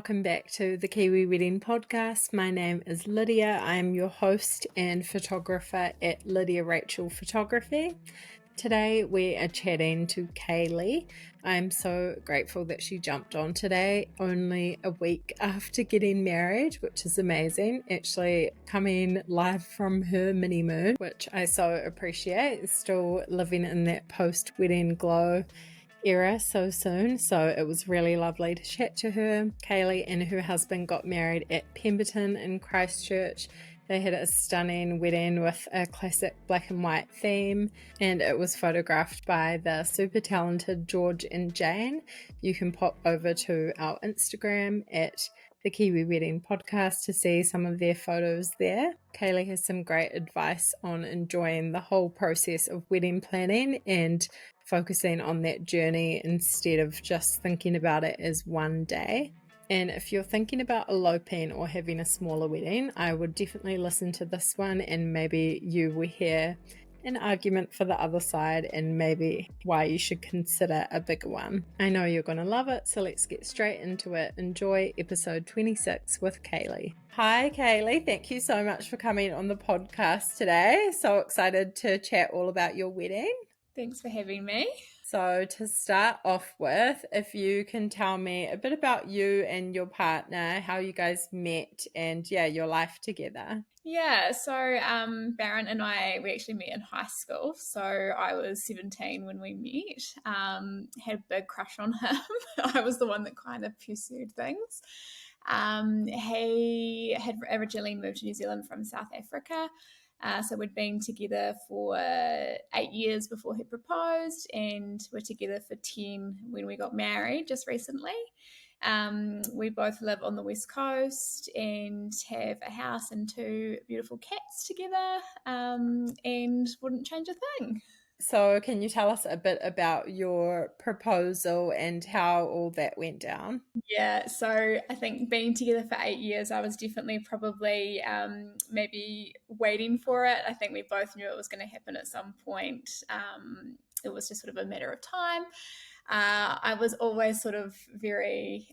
welcome back to the Kiwi Wedding Podcast. My name is Lydia. I'm your host and photographer at Lydia Rachel Photography. Today we are chatting to Kaylee. I'm so grateful that she jumped on today, only a week after getting married, which is amazing. Actually coming live from her mini moon, which I so appreciate. Still living in that post-wedding glow era so soon, so it was really lovely to chat to her. Kaylee and her husband got married at Pemberton in Christchurch. They had a stunning wedding with a classic black and white theme, and it was photographed by the super talented George and Jane. You can pop over to our Instagram at the Kiwi Wedding Podcast to see some of their photos there. Kaylee has some great advice on enjoying the whole process of wedding planning and focusing on that journey instead of just thinking about it as one day. And if you're thinking about eloping or having a smaller wedding, I would definitely listen to this one, and maybe you will hear an argument for the other side and maybe why you should consider a bigger one. I know you're going to love it, so let's get straight into it. Enjoy episode 26 with Kaylee. Hi Kaylee, thank you so much for coming on the podcast today. So excited to chat all about your wedding. Thanks for having me. So to start off with, if you can tell me a bit about you and your partner, how you guys met and your life together. Yeah, so Barron and we actually met in high school. So I was 17 when we met, had a big crush on him. I was the one that kind of pursued things. He had originally moved to New Zealand from South Africa. So we'd been together for 8 years before he proposed, and we're together for 10 when we got married just recently. We both live on the West Coast and have a house and 2 beautiful cats together, and wouldn't change a thing. So can you tell us a bit about your proposal and how all that went down? Yeah, so I think being together for 8 years, I was definitely probably maybe waiting for it. I think we both knew it was going to happen at some point. It was just sort of a matter of time. I was always sort of very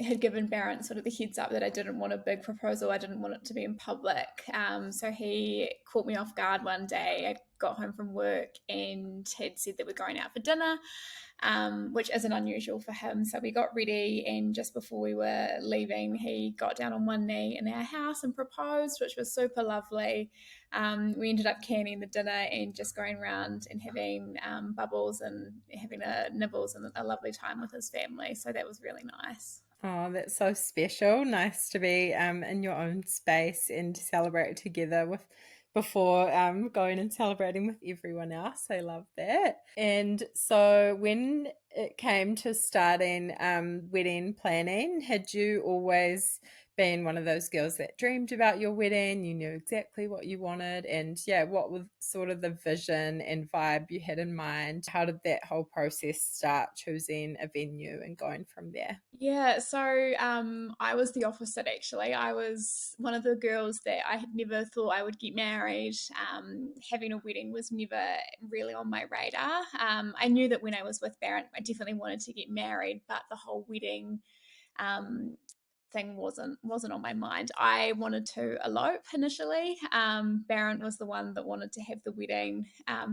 had given Barron sort of the heads up that I didn't want a big proposal. I didn't want it to be in public. So he caught me off guard one day. I got home from work and had said that we're going out for dinner, which isn't unusual for him. So we got ready, and just before we were leaving, he got down on one knee in our house and proposed, which was super lovely. We ended up canning the dinner and just going around and having bubbles and having nibbles and a lovely time with his family. So that was really nice. Oh, that's so special. Nice to be in your own space and to celebrate together before going and celebrating with everyone else. I love that. And so when it came to starting wedding planning, had you always been one of those girls that dreamed about your wedding? You knew exactly what you wanted, and what was sort of the vision and vibe you had in mind? How did that whole process start, choosing a venue and going from there? Yeah, so I was the opposite actually. I was one of the girls that I had never thought I would get married. Having a wedding was never really on my radar. I knew that when I was with Barron, I definitely wanted to get married, but the whole wedding thing wasn't on my mind. I wanted to elope initially. Barron was the one that wanted to have the wedding,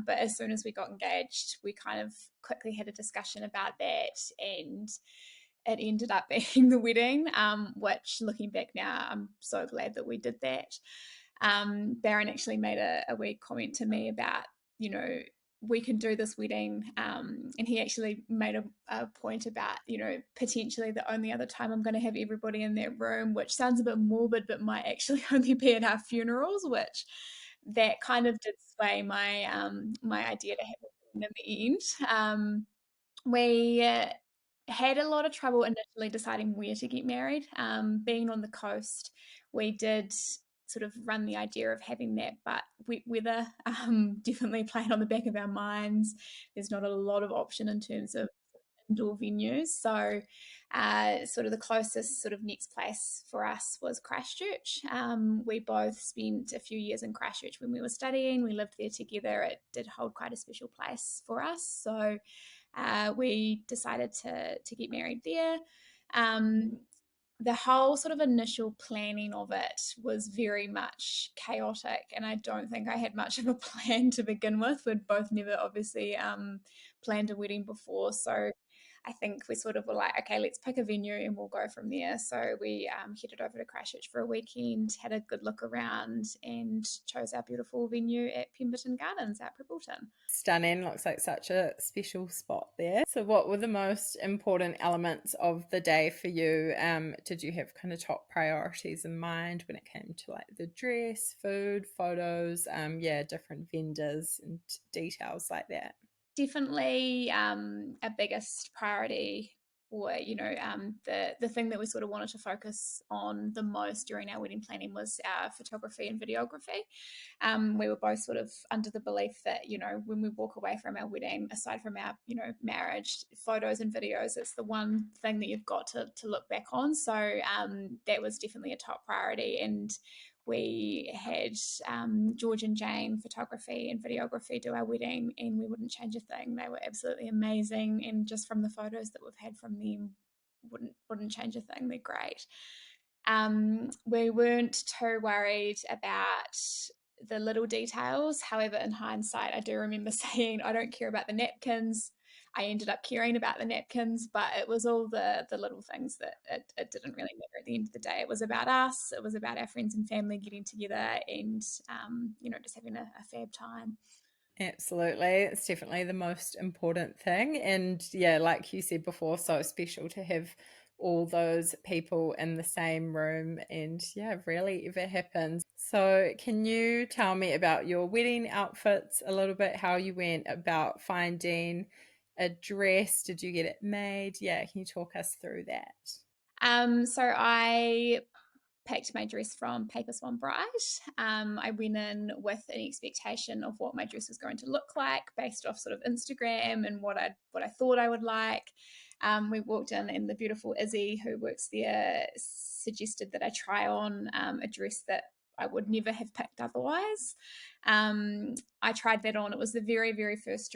but as soon as we got engaged, we kind of quickly had a discussion about that, and it ended up being the wedding, which looking back now, I'm so glad that we did that. Barron actually made a wee comment to me about, we can do this wedding. And he actually made a point about, potentially the only other time I'm going to have everybody in that room, which sounds a bit morbid, but might actually only be at our funerals, which that kind of did sway my my idea to have a wedding in the end. We had a lot of trouble initially deciding where to get married. Being on the coast, we did sort of run the idea of having that, but weather definitely played on the back of our minds. There's not a lot of option in terms of indoor venues. So sort of the closest sort of next place for us was Christchurch. We both spent a few years in Christchurch when we were studying. We lived there together. It did hold quite a special place for us. So we decided to get married there. Um, the whole sort of initial planning of it was very much chaotic, and I don't think I had much of a plan to begin with. We'd both never obviously planned a wedding before, so I think we sort of were like, okay, let's pick a venue and we'll go from there. So we headed over to Christchurch for a weekend, had a good look around, and chose our beautiful venue at Pemberton Gardens at Pemberton. Stunning. Looks like such a special spot there. So, what were the most important elements of the day for you? Did you have kind of top priorities in mind when it came to like the dress, food, photos, yeah, different vendors and details like that? Definitely our biggest priority, or the thing that we sort of wanted to focus on the most during our wedding planning, was our photography and videography. We were both sort of under the belief that, when we walk away from our wedding, aside from our marriage, photos and videos, it's the one thing that you've got to look back on. So that was definitely a top priority. And we had George and Jane photography and videography do our wedding, and we wouldn't change a thing. They were absolutely amazing, and just from the photos that we've had from them, wouldn't change a thing. They're great. We weren't too worried about the little details. However, in hindsight, I do remember saying, I don't care about the napkins. I ended up caring about the napkins, but it was all the little things that it didn't really matter at the end of the day. It was about us. It was about our friends and family getting together and, just having a fab time. Absolutely. It's definitely the most important thing. And yeah, like you said before, so special to have all those people in the same room. And yeah, really, if it happens. So, can you tell me about your wedding outfits a little bit, how you went about finding a dress? Did you get it made? Yeah, can you talk us through that? So I picked my dress from Paper Swan Bride. I went in with an expectation of what my dress was going to look like based off sort of Instagram and what I thought I would like. We walked in, and the beautiful Izzy, who works there, suggested that I try on a dress that I would never have picked otherwise. I tried that on. It was the very, very first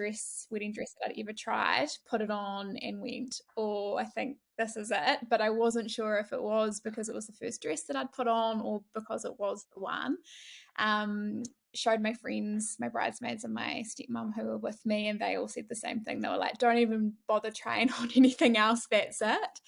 wedding dress that I'd ever tried. Put it on and went, oh, I think this is it. But I wasn't sure if it was because it was the first dress that I'd put on or because it was the one. Um, Showed my friends, my bridesmaids, and my stepmom who were with me, and they all said the same thing. They were like, don't even bother trying on anything else. That's it.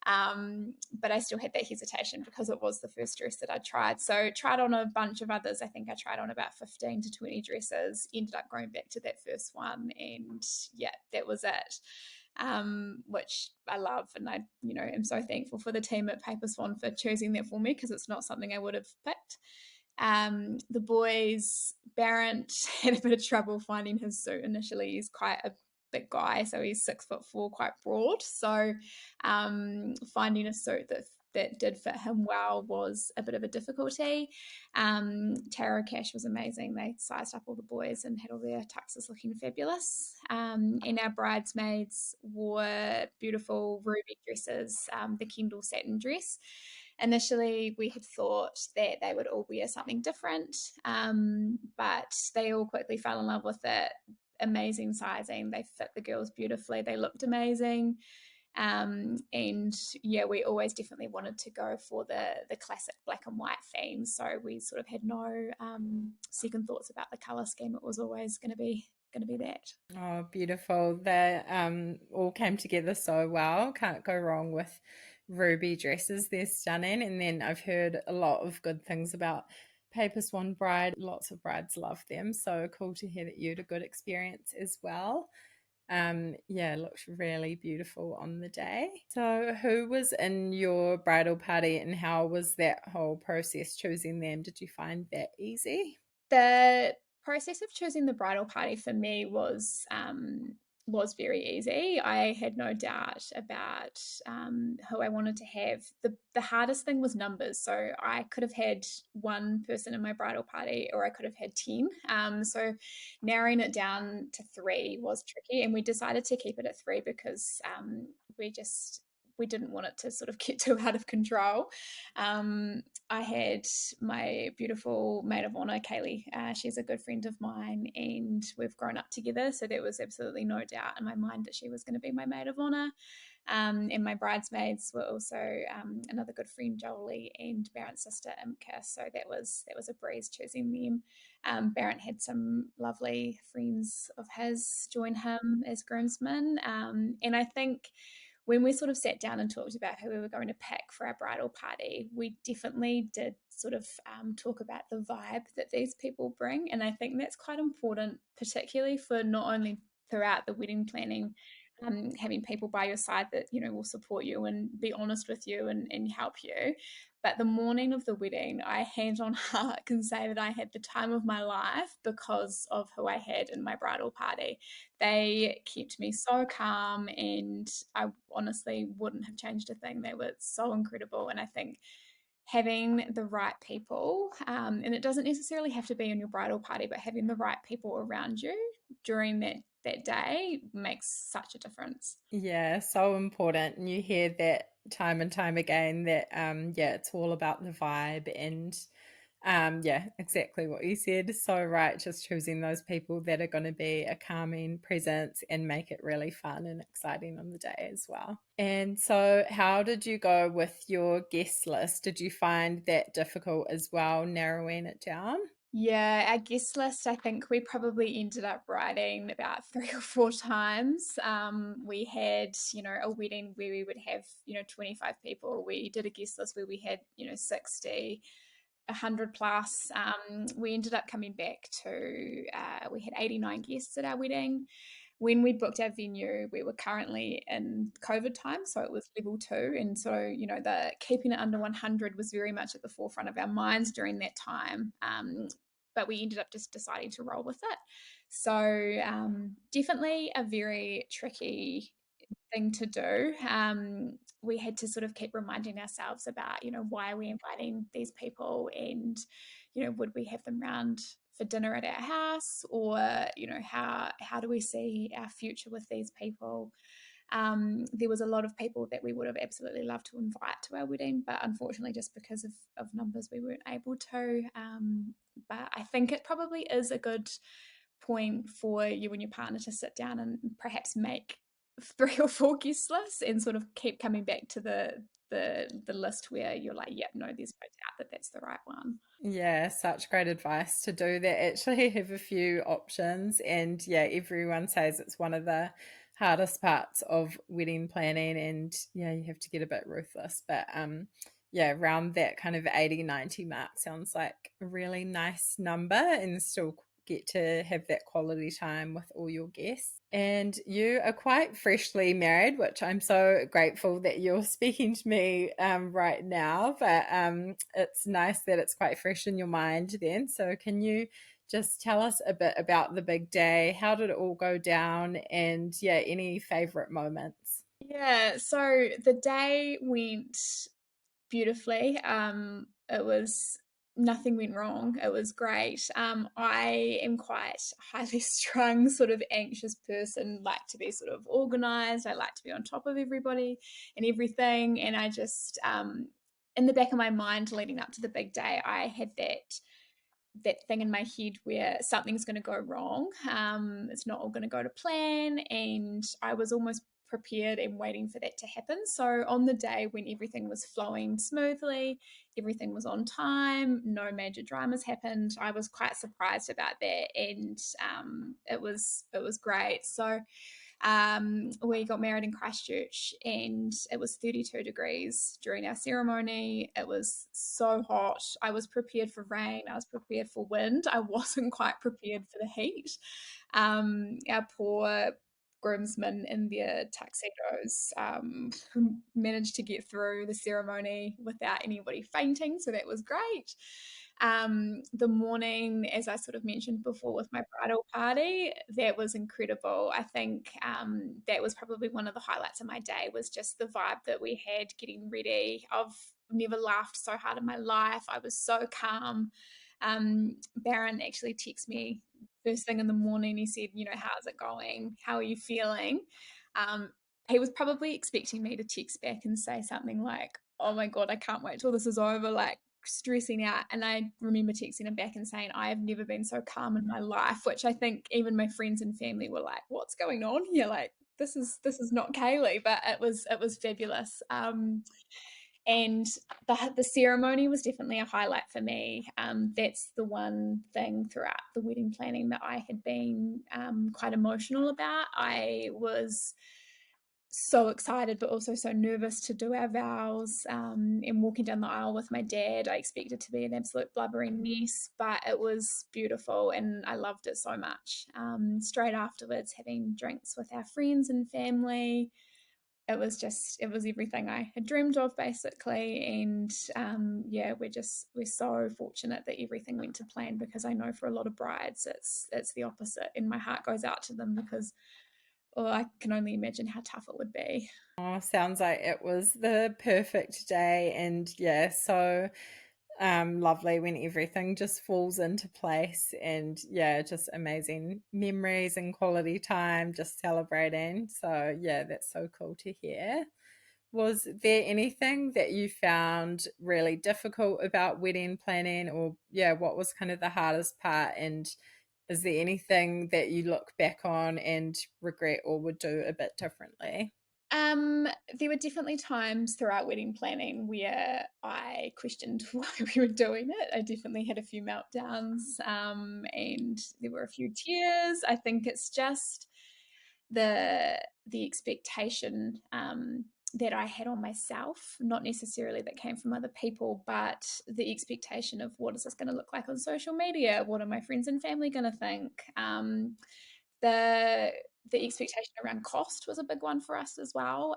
But I still had that hesitation because it was the first dress that I tried. So tried on a bunch of others. I think I tried on about 15 to 20 dresses, ended up going back to that first one. And yeah, that was it. Which I love. And I, am so thankful for the team at Paper Swan for choosing that for me, because it's not something I would have picked. The boys, Barrett had a bit of trouble finding his suit initially. He's quite a big guy, so he's 6'4", quite broad. So finding a suit that did fit him well was a bit of a difficulty. Tara Cash was amazing. They sized up all the boys and had all their tuxes looking fabulous. And our bridesmaids wore beautiful ruby dresses, the Kendall satin dress. Initially, we had thought that they would all wear something different, but they all quickly fell in love with it. Amazing sizing. They fit the girls beautifully. They looked amazing. And yeah, we always definitely wanted to go for the classic black and white theme. So we sort of had no second thoughts about the color scheme. It was always going to be that. Oh, beautiful. They all came together so well. Can't go wrong with ruby dresses. They're stunning. And then I've heard a lot of good things about Paper Swan Bride. Lots of brides love them. So cool to hear that you had a good experience as well. Yeah, looked really beautiful on the day. So who was in your bridal party and how was that whole process choosing them? Did you find that easy? The process of choosing the bridal party for me was very easy. I had no doubt about who I wanted to have. The hardest thing was numbers. So I could have had one person in my bridal party, or I could have had 10. So narrowing it down to 3 was tricky, and we decided to keep it at 3 because we didn't want it to sort of get too out of control. I had my beautiful maid of honor, Kaylee. She's a good friend of mine, and we've grown up together. So there was absolutely no doubt in my mind that she was going to be my maid of honor. And my bridesmaids were also another good friend, Jolie, and Barrett's sister, Imka. So that was a breeze choosing them. Barrett had some lovely friends of his join him as groomsmen. And I think when we sort of sat down and talked about who we were going to pick for our bridal party, we definitely did sort of talk about the vibe that these people bring. And I think that's quite important, particularly for not only throughout the wedding planning, having people by your side that, will support you and be honest with you and help you. But the morning of the wedding, I hand on heart can say that I had the time of my life because of who I had in my bridal party. They kept me so calm, and I honestly wouldn't have changed a thing. They were so incredible. And I think having the right people, and it doesn't necessarily have to be in your bridal party, but having the right people around you during that day makes such a difference. Yeah, so important. And you hear that time and time again that yeah, it's all about the vibe and yeah, exactly what you said. So right, just choosing those people that are going to be a calming presence and make it really fun and exciting on the day as well. And so how did you go with your guest list? Did you find that difficult as well, narrowing it down? Yeah, our guest list, I think we probably ended up writing about 3 or 4 times. We had, a wedding where we would have, 25 people. We did a guest list where we had, 60, 100 plus. We ended up coming back to, we had 89 guests at our wedding. When we booked our venue, we were currently in COVID time, so it was level 2. And so, the keeping it under 100 was very much at the forefront of our minds during that time. But we ended up just deciding to roll with it. So, definitely a very tricky thing to do. We had to sort of keep reminding ourselves about, why are we inviting these people, and, would we have them round for dinner at our house, or, how do we see our future with these people? There was a lot of people that we would have absolutely loved to invite to our wedding, but unfortunately, just because of numbers, we weren't able to. But I think it probably is a good point for you and your partner to sit down and perhaps make 3 or 4 guest lists and sort of keep coming back to the list where you're like, yep, no, there's no doubt that that's the right one. Yeah, such great advice to do that. Actually, have a few options, and yeah, everyone says it's one of the hardest parts of wedding planning, and yeah, you have to get a bit ruthless. But yeah, around that kind of 80-90 mark sounds like a really nice number, and still get to have that quality time with all your guests. And you are quite freshly married, which I'm so grateful that you're speaking to me right now. But it's nice that it's quite fresh in your mind then. So, can you just tell us a bit about the big day? How did it all go down? And yeah, any favorite moments? Yeah, so the day went beautifully. It was nothing went wrong. It was great. I am quite a highly strung, sort of anxious person. Like to be sort of organized. I like to be on top of everybody and everything. And I just, in the back of my mind, leading up to the big day, I had that thing in my head where something's going to go wrong. It's not all going to go to plan. And I was almost prepared and waiting for that to happen. So on the day when everything was flowing smoothly, everything was on time, no major dramas happened, I was quite surprised about that. And it was great. So we got married in Christchurch, and it was 32 degrees during our ceremony. It was so hot. I was prepared for rain. I was prepared for wind. I wasn't quite prepared for the heat. Our poor groomsmen in their tuxedos managed to get through the ceremony without anybody fainting, so that was great. The morning, as I sort of mentioned before, with my bridal party, that was incredible. I think that was probably one of the highlights of my day, was just the vibe that we had getting ready. I've never laughed so hard in my life. I was so calm. Baron actually texted me first thing in the morning. He said, how's it going? How are you feeling? Um, he was probably expecting me to text back and say something like, oh my God, I can't wait till this is over. Like, stressing out. And I remember texting him back and saying, I have never been so calm in my life, which I think even my friends and family were like, what's going on here? Like, this is not Kaylee, but it was fabulous. And the ceremony was definitely a highlight for me. That's the one thing throughout the wedding planning that I had been quite emotional about. I was so excited, but also so nervous to do our vows, and walking down the aisle with my dad. I expected to be an absolute blubbering mess, but it was beautiful and I loved it so much. Straight afterwards, having drinks with our friends and family, it was everything I had dreamed of basically. And yeah, we're so fortunate that everything went to plan, because I know for a lot of brides it's the opposite, and my heart goes out to them because, oh, I can only imagine how tough it would be. Oh, sounds like it was the perfect day, and yeah, so lovely when everything just falls into place, and yeah, just amazing memories and quality time just celebrating. So yeah, that's so cool to hear. Was there anything that you found really difficult about wedding planning, or yeah, what was kind of the hardest part? And is there anything that you look back on and regret or would do a bit differently? Um, there were definitely times throughout wedding planning where I questioned why we were doing it. I definitely had a few meltdowns, and there were a few tears. I think it's just the the expectation that I had on myself, not necessarily that came from other people, but the expectation of what is this going to look like on social media? What are my friends and family going to think? The the expectation around cost was a big one for us as well.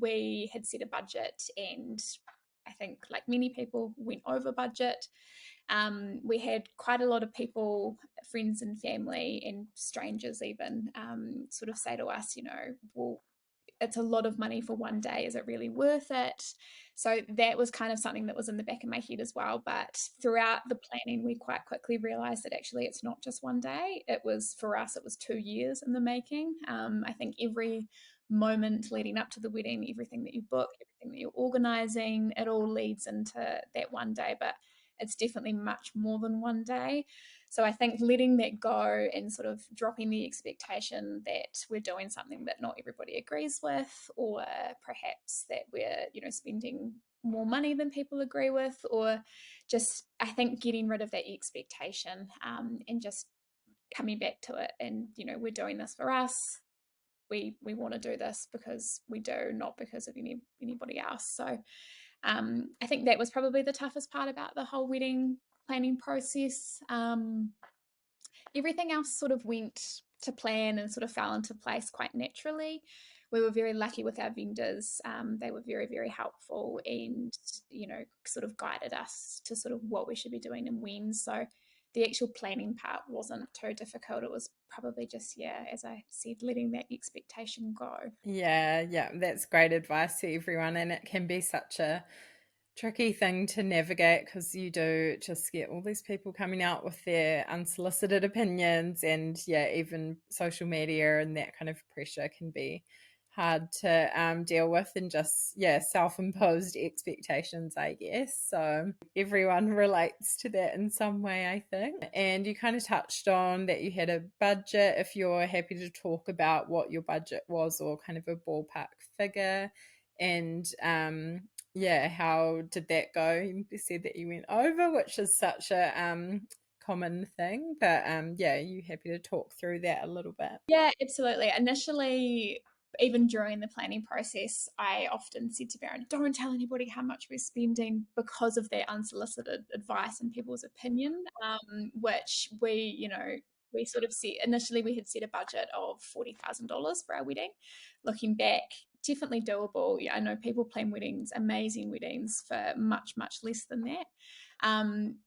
We had set a budget, and I think, like many people, went over budget. We had quite a lot of people, friends and family, and strangers even, sort of say to us, well, it's a lot of money for one day. Is it really worth it? So that was kind of something that was in the back of my head as well. But throughout the planning, we quite quickly realized that actually it's not just one day. It was, for us, it was 2 years in the making. I think every moment leading up to the wedding, everything that you book, everything that you're organizing, it all leads into that one day. But it's definitely much more than one day. So I think letting that go and sort of dropping the expectation that we're doing something that not everybody agrees with, or perhaps that we're, spending more money than people agree with, or just, I think, getting rid of that expectation, and just coming back to it. And, we're doing this for us. We want to do this because we do, not because of anybody else. So I think that was probably the toughest part about the whole wedding planning process. Everything else sort of went to plan and sort of fell into place quite naturally. We were very lucky with our vendors. They were very, very helpful, and, sort of guided us to sort of what we should be doing and when. So the actual planning part wasn't too difficult. It was probably just, yeah, as I said, letting that expectation go. Yeah, yeah, that's great advice to everyone. And it can be such a tricky thing to navigate because you do just get all these people coming out with their unsolicited opinions, and yeah, even social media and that kind of pressure can be hard to deal with, and just yeah, self-imposed expectations, I guess. So everyone relates to that in some way, I think. And you kind of touched on that you had a budget. If you're happy to talk about what your budget was, or kind of a ballpark figure, and yeah, how did that go? You said that you went over, which is such a common thing, but yeah, are you happy to talk through that a little bit? Yeah, absolutely. Initially, even during the planning process, I often said to Baron, don't tell anybody how much we're spending, because of their unsolicited advice and people's opinion, which we sort of set. Initially, we had set a budget of $40,000 for our wedding. Looking back, definitely doable. Yeah, I know people plan weddings, amazing weddings, for much, much less than that. Um,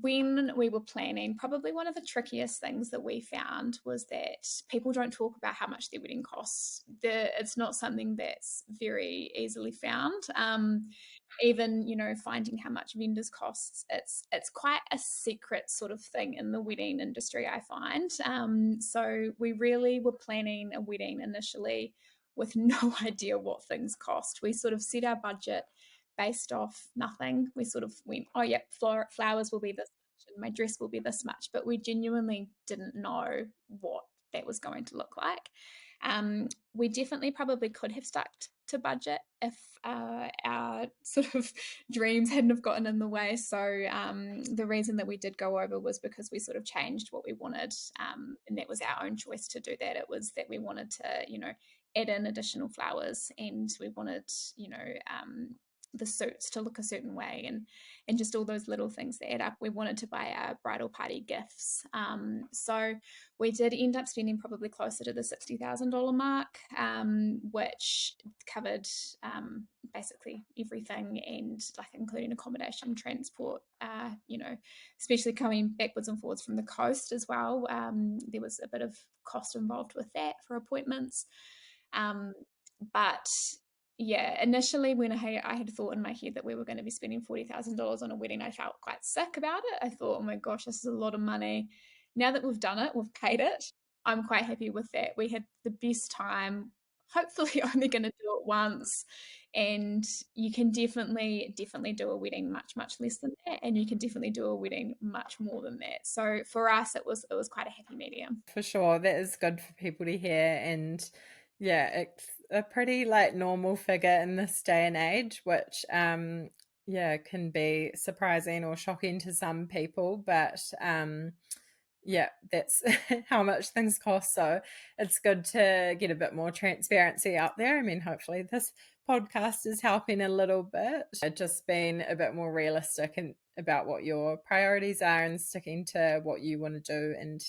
when we were planning, probably one of the trickiest things that we found was that people don't talk about how much their wedding costs. It's not something that's very easily found. Even, finding how much vendors costs, it's quite a secret sort of thing in the wedding industry, I find. So we really were planning a wedding initially with no idea what things cost. We sort of set our budget based off nothing. We sort of went, oh, yeah, flowers will be this much and my dress will be this much, but we genuinely didn't know what that was going to look like. We definitely probably could have stuck to budget if our sort of dreams hadn't have gotten in the way. So the reason that we did go over was because we sort of changed what we wanted, and that was our own choice to do that. It was that we wanted to, add in additional flowers, and we wanted, the suits to look a certain way, and just all those little things that add up. We wanted to buy our bridal party gifts. So we did end up spending probably closer to the $60,000 mark, which covered basically everything, and like including accommodation, transport, especially coming backwards and forwards from the coast as well. There was a bit of cost involved with that for appointments. Um, but yeah, initially when I had thought in my head that we were going to be spending $40,000 on a wedding, I felt quite sick about it. I thought, oh my gosh, this is a lot of money. Now that we've done it, we've paid it, I'm quite happy with that. We had the best time, hopefully only going to do it once. And you can definitely do a wedding much less than that, and you can definitely do a wedding much more than that. So for us, it was quite a happy medium. For sure, that is good for people to hear, and yeah, it's a pretty like normal figure in this day and age, which yeah, can be surprising or shocking to some people, but yeah, that's how much things cost. So it's good to get a bit more transparency out there. I mean, hopefully this podcast is helping a little bit. Just being a bit more realistic and about what your priorities are and sticking to what you want to do. And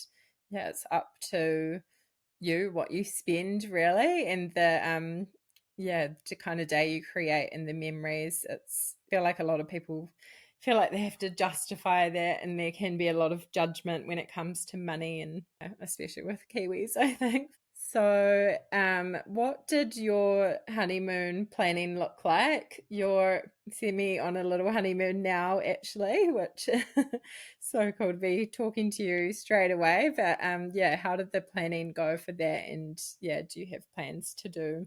yeah, it's up to you what you spend really, and the yeah, the kind of day you create and the memories. It's I feel like a lot of people feel like they have to justify that, and there can be a lot of judgment when it comes to money, and especially with Kiwis, I think. So, what did your honeymoon planning look like? You're semi on a little honeymoon now, actually, which so cool to be talking to you straight away. But yeah, how did the planning go for that? And yeah, do you have plans to do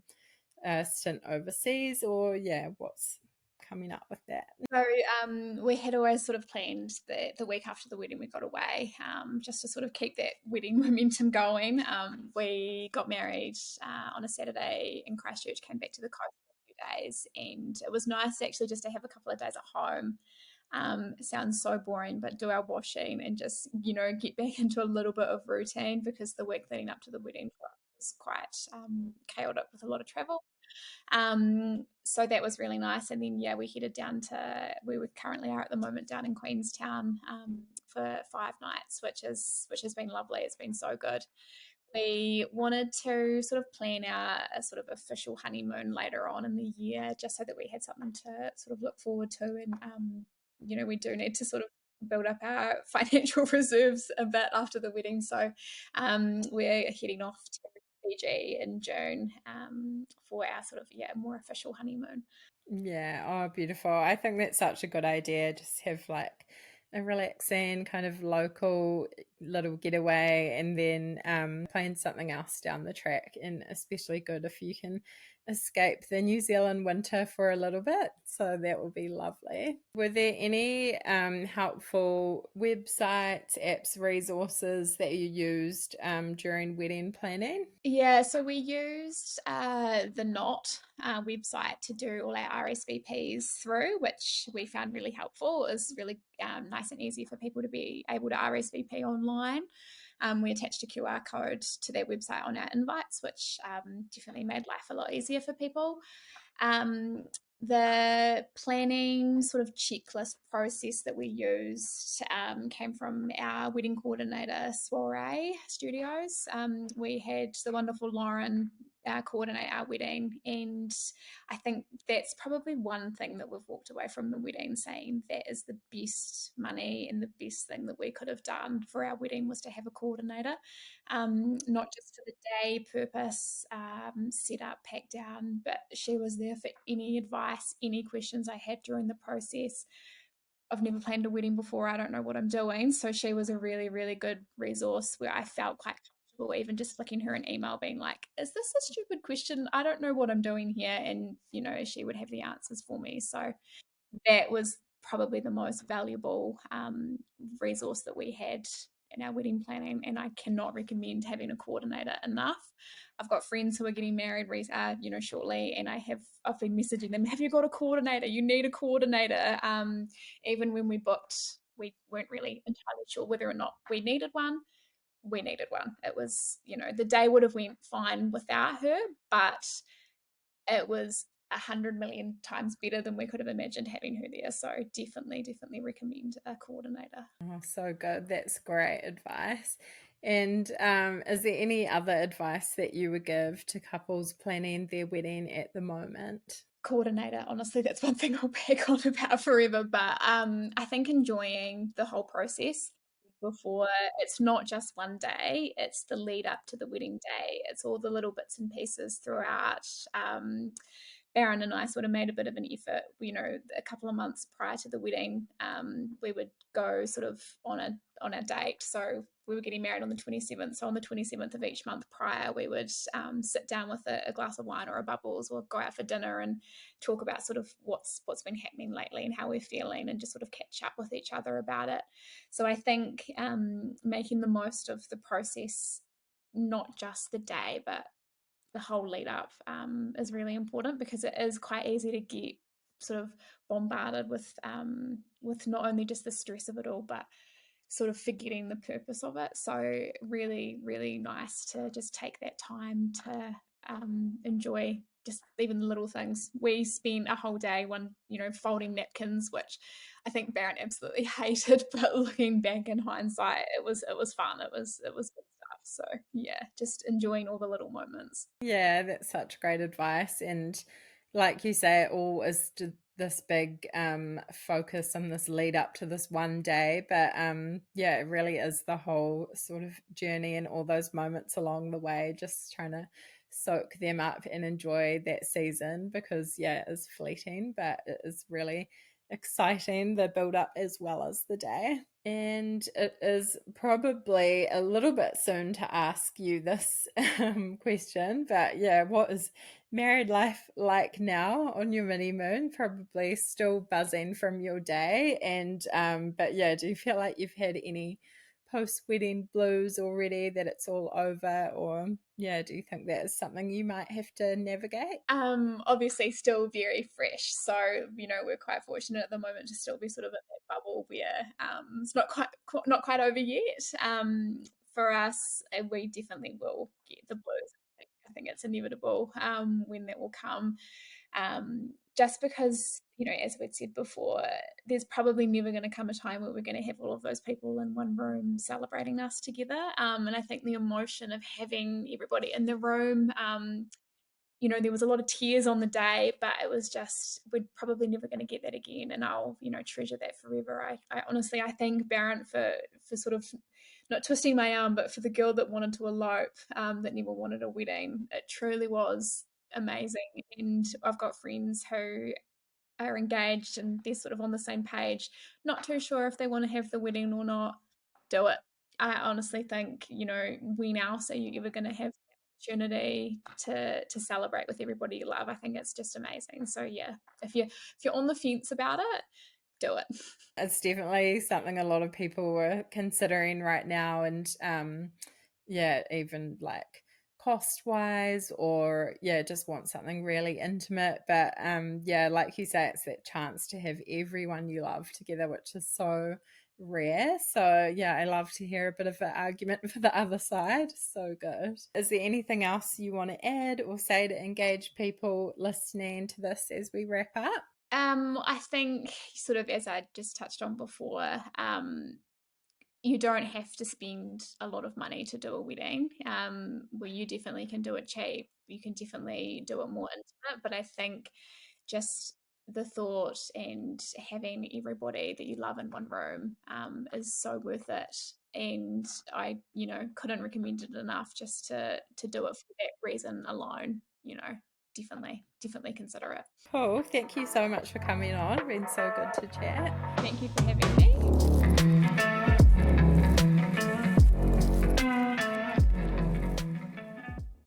a stint overseas, or yeah, what's coming up with that? So we had always sort of planned the week after the wedding we got away, just to sort of keep that wedding momentum going. We got married on a Saturday in Christchurch, came back to the coast for a few days, and it was nice actually just to have a couple of days at home. It sounds so boring, but do our washing and just, get back into a little bit of routine, because the week leading up to the wedding was quite chaotic with a lot of travel. So that was really nice. And then, yeah, we headed down we were currently are at the moment down in Queenstown for 5 nights, which has been lovely. It's been so good. We wanted to sort of plan our sort of official honeymoon later on in the year, just so that we had something to sort of look forward to. And, we do need to sort of build up our financial reserves a bit after the wedding. So we're heading off to Fiji in June for our sort of, yeah, more official honeymoon. Yeah, oh, beautiful. I think that's such a good idea. Just have like a relaxing kind of local little getaway, and then plan something else down the track. And especially good if you can escape the New Zealand winter for a little bit. So that would be lovely. Were there any helpful websites, apps, resources that you used during wedding planning? Yeah, so we used the Knot website to do all our RSVPs through, which we found really helpful. It was really nice and easy for people to be able to RSVP online. We attached a QR code to their website on our invites, which definitely made life a lot easier for people. The planning sort of checklist process that we used came from our wedding coordinator, Soiree Studios. We had the wonderful Lauren coordinate our wedding, and I think that's probably one thing that we've walked away from the wedding saying that is the best money and the best thing that we could have done for our wedding was to have a coordinator, not just for the day purpose, set up, pack down, but she was there for any advice, any questions I had during the process. I've never planned a wedding before. I don't know what I'm doing. So she was a really, really good resource where I felt quite comfortable, even just flicking her an email being like, is this a stupid question? I don't know what I'm doing here. And, she would have the answers for me. So that was probably the most valuable resource that we had in our wedding planning, and I cannot recommend having a coordinator enough. I've got friends who are getting married, shortly, and I've been messaging them, have you got a coordinator? You need a coordinator. Even when we booked, we weren't really entirely sure whether or not we needed one. We needed one. It was, the day would have went fine without her, but it was 100 million times better than we could have imagined having her there. So definitely recommend a coordinator. Oh, so good. That's great advice. And is there any other advice that you would give to couples planning their wedding at the moment? Coordinator, honestly, that's one thing I'll bag on about forever. But I think enjoying the whole process before, it's not just one day, it's the lead up to the wedding day, it's all the little bits and pieces throughout. Baron and I sort of made a bit of an effort, a couple of months prior to the wedding. We would go sort of on a date. So we were getting married on the 27th. So on the 27th of each month prior, we would sit down with a glass of wine or a bubbles, or go out for dinner and talk about sort of what's been happening lately and how we're feeling, and just sort of catch up with each other about it. So I think making the most of the process, not just the day, but the whole lead up, is really important, because it is quite easy to get sort of bombarded with not only just the stress of it all, but sort of forgetting the purpose of it. So really nice to just take that time to enjoy just even the little things. We spent a whole day folding napkins, which I think Baron absolutely hated, but looking back in hindsight, it was fun. It was good stuff. So yeah, just enjoying all the little moments. Yeah, that's such great advice. And like you say, it all is this big focus on this lead up to this one day. But yeah, it really is the whole sort of journey and all those moments along the way, just trying to soak them up and enjoy that season, because yeah, it is fleeting, but it is really exciting, the build up as well as the day. And it is probably a little bit soon to ask you this question, but yeah, what is married life like now on your mini moon? Probably still buzzing from your day. And but yeah, do you feel like you've had any post-wedding blues already, that it's all over? Or yeah, do you think that is something you might have to navigate? Obviously still very fresh. So, we're quite fortunate at the moment to still be sort of in that bubble where it's not quite over yet. For us, we definitely will get the blues. I think it's inevitable when that will come. Just because, as we'd said before, there's probably never going to come a time where we're going to have all of those people in one room celebrating us together. And I think the emotion of having everybody in the room, there was a lot of tears on the day, but it was just, we're probably never going to get that again. And I'll, treasure that forever. I honestly, I thank Baron for sort of not twisting my arm, but for the girl that wanted to elope, that never wanted a wedding. It truly was amazing. And I've got friends who are engaged and they're sort of on the same page, not too sure if they want to have the wedding or not. Do it. I honestly think, when else are you ever going to have the opportunity to celebrate with everybody you love? I think it's just amazing. So yeah, if you're on the fence about it, do it. It's definitely something a lot of people are considering right now. And yeah, even like cost wise, or yeah, just want something really intimate. But yeah, like you say, it's that chance to have everyone you love together, which is so rare. So yeah, I love to hear a bit of an argument for the other side. So good. Is there anything else you want to add or say to engage people listening to this as we wrap up? I think, sort of as I just touched on before, you don't have to spend a lot of money to do a wedding. Well, you definitely can do it cheap. You can definitely do it more intimate. But I think just the thought and having everybody that you love in one room is so worth it. And I, couldn't recommend it enough, just to do it for that reason alone. Definitely consider it. Cool. Thank you so much for coming on. It's been so good to chat. Thank you for having me.